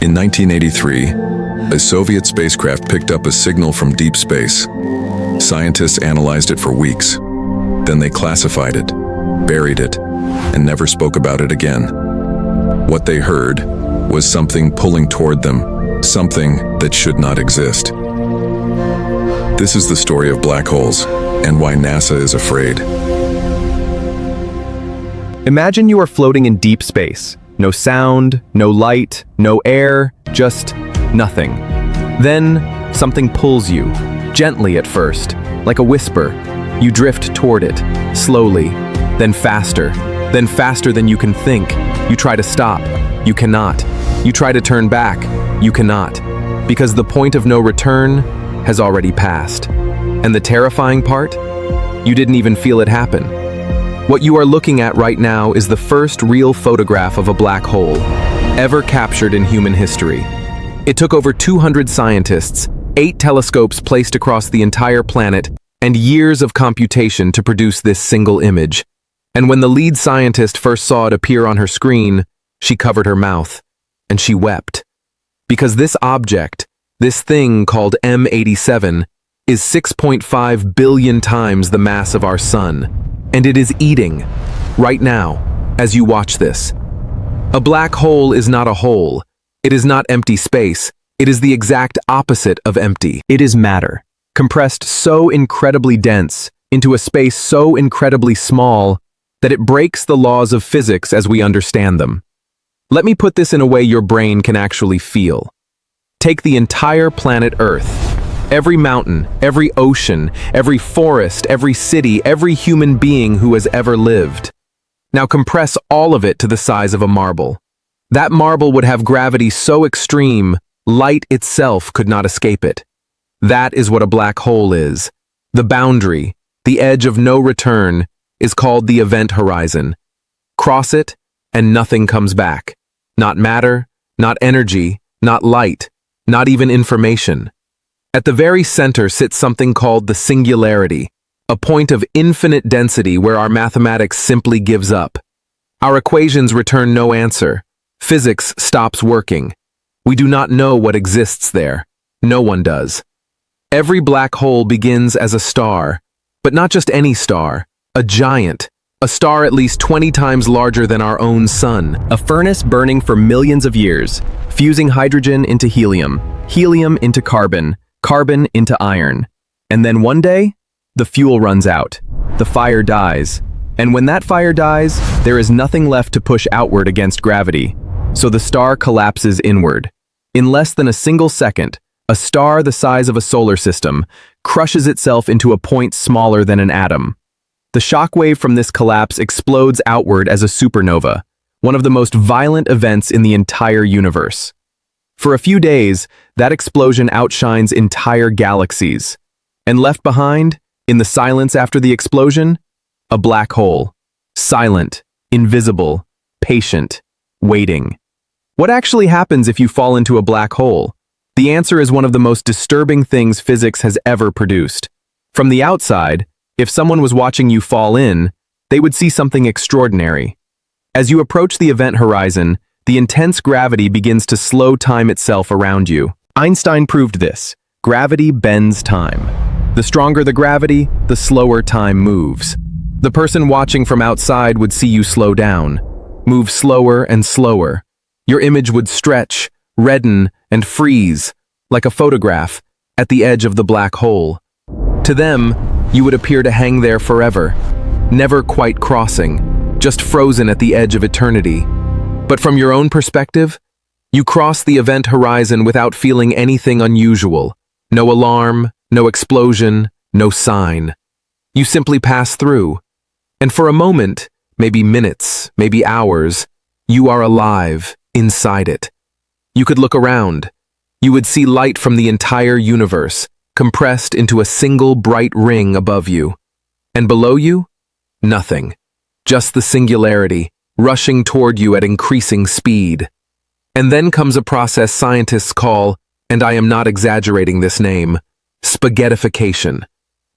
In 1983, a Soviet spacecraft picked up a signal from deep space. Scientists analyzed it for weeks. Then they classified it, buried it, and never spoke about it again. What they heard was something pulling toward them, something that should not exist. This is the story of black holes and why NASA is afraid. Imagine you are floating in deep space. No sound, no light, no air, just nothing. Then, something pulls you, gently at first, like a whisper. You drift toward it, slowly, then faster than you can think. You try to stop, you cannot. You try to turn back, you cannot. Because the point of no return has already passed. And the terrifying part? You didn't even feel it happen. What you are looking at right now is the first real photograph of a black hole ever captured in human history. It took over 200 scientists, 8 telescopes placed across the entire planet, and years of computation to produce this single image. And when the lead scientist first saw it appear on her screen, she covered her mouth, and she wept. Because this object, this thing called M87, is 6.5 billion times the mass of our sun. And it is eating, right now, as you watch this. A black hole is not a hole. It is not empty space. It is the exact opposite of empty. It is matter, compressed so incredibly dense into a space so incredibly small that it breaks the laws of physics as we understand them. Let me put this in a way your brain can actually feel. Take the entire planet Earth. Every mountain, every ocean, every forest, every city, every human being who has ever lived. Now compress all of it to the size of a marble. That marble would have gravity so extreme, light itself could not escape it. That is what a black hole is. The boundary, the edge of no return, is called the event horizon. Cross it, and nothing comes back. Not matter, not energy, not light, not even information. At the very center sits something called the singularity, a point of infinite density where our mathematics simply gives up. Our equations return no answer. Physics stops working. We do not know what exists there. No one does. Every black hole begins as a star, but not just any star, a giant, a star at least 20 times larger than our own sun. A furnace burning for millions of years, fusing hydrogen into helium, helium into carbon, carbon into iron. And then one day, the fuel runs out. The fire dies. And when that fire dies, there is nothing left to push outward against gravity. So the star collapses inward. In less than a single second, a star the size of a solar system crushes itself into a point smaller than an atom. The shockwave from this collapse explodes outward as a supernova, one of the most violent events in the entire universe. For a few days, that explosion outshines entire galaxies. And left behind, in the silence after the explosion, a black hole. Silent, invisible, patient, waiting. What actually happens if you fall into a black hole? The answer is one of the most disturbing things physics has ever produced. From the outside, if someone was watching you fall in, they would see something extraordinary. As you approach the event horizon, the intense gravity begins to slow time itself around you. Einstein proved this. Gravity bends time. The stronger the gravity, the slower time moves. The person watching from outside would see you slow down, move slower and slower. Your image would stretch, redden, and freeze, like a photograph, at the edge of the black hole. To them, you would appear to hang there forever, never quite crossing, just frozen at the edge of eternity. But from your own perspective, you cross the event horizon without feeling anything unusual. No alarm, no explosion, no sign. You simply pass through. And for a moment, maybe minutes, maybe hours, you are alive inside it. You could look around. You would see light from the entire universe, compressed into a single bright ring above you. And below you? Nothing. Just the singularity, rushing toward you at increasing speed. And then comes a process scientists call, and I am not exaggerating this name, spaghettification.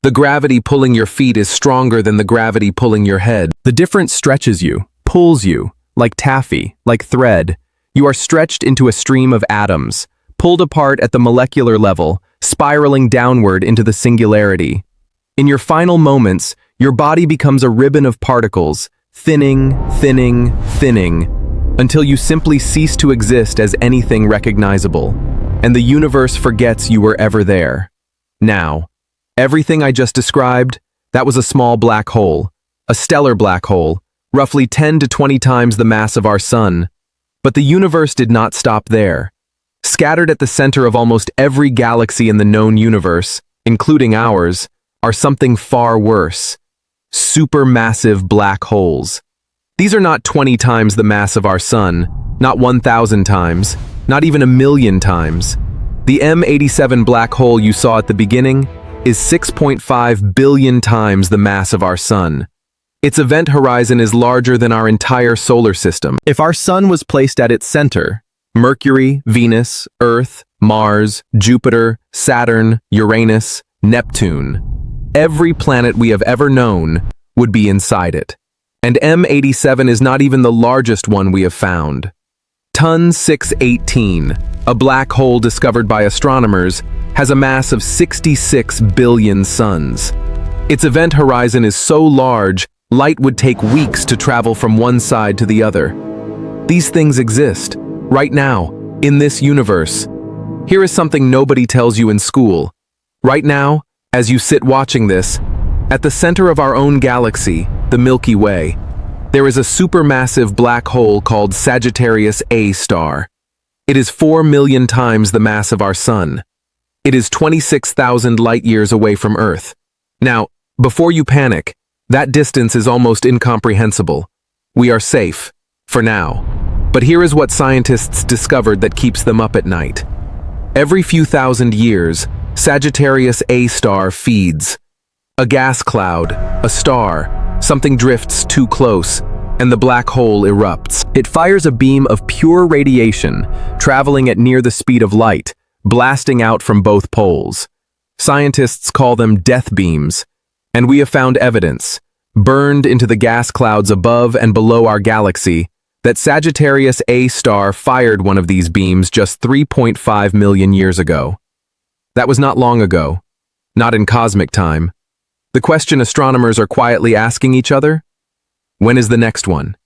The gravity pulling your feet is stronger than the gravity pulling your head. The difference stretches you, pulls you, like taffy, like thread. You are stretched into a stream of atoms, pulled apart at the molecular level, spiraling downward into the singularity. In your final moments, your body becomes a ribbon of particles, thinning, thinning, thinning, until you simply cease to exist as anything recognizable, and the universe forgets you were ever there. Now, everything I just described, that was a small black hole, a stellar black hole, roughly 10 to 20 times the mass of our sun. But the universe did not stop there. Scattered at the center of almost every galaxy in the known universe, including ours, are something far worse: supermassive black holes. These are not 20 times the mass of our sun, not 1,000 times, not even 1,000,000 times. The M87 black hole you saw at the beginning is 6.5 billion times the mass of our sun. Its event horizon is larger than our entire solar system. If our sun was placed at its center, Mercury, Venus, Earth, Mars, Jupiter, Saturn, Uranus, Neptune, every planet we have ever known would be inside it. And M87 is not even the largest one we have found. Ton 618, a black hole discovered by astronomers, has a mass of 66 billion suns. Its event horizon is so large, light would take weeks to travel from one side to the other. These things exist, right now, in this universe. Here is something nobody tells you in school. Right now, as you sit watching this, at the center of our own galaxy, the Milky Way, there is a supermassive black hole called Sagittarius A star. It is 4 million times the mass of our sun. It is 26,000 light-years away from Earth. Now, before you panic, that distance is almost incomprehensible. We are safe, for now. But here is what scientists discovered that keeps them up at night. Every few thousand years, Sagittarius A star feeds. A gas cloud, a star, something drifts too close, and the black hole erupts. It fires a beam of pure radiation, traveling at near the speed of light, blasting out from both poles. Scientists call them death beams, and we have found evidence, burned into the gas clouds above and below our galaxy, that Sagittarius A star fired one of these beams just 3.5 million years ago. That was not long ago, not in cosmic time. The question astronomers are quietly asking each other: when is the next one?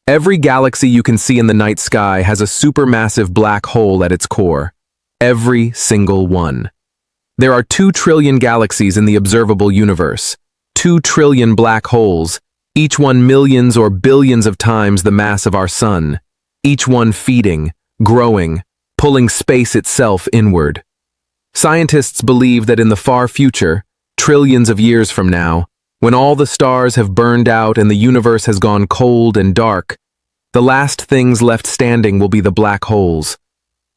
Every galaxy you can see in the night sky has a supermassive black hole at its core. Every single one. There are 2 trillion galaxies in the observable universe, 2 trillion black holes, each one millions or billions of times the mass of our sun, each one feeding, growing, pulling space itself inward. Scientists believe that in the far future, trillions of years from now, when all the stars have burned out and the universe has gone cold and dark, the last things left standing will be the black holes,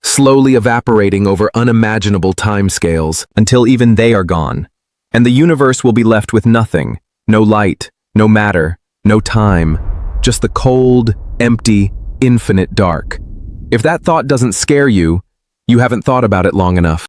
slowly evaporating over unimaginable timescales until even they are gone, and the universe will be left with nothing, no light, no matter, no time, just the cold, empty, infinite dark. If that thought doesn't scare you, you haven't thought about it long enough.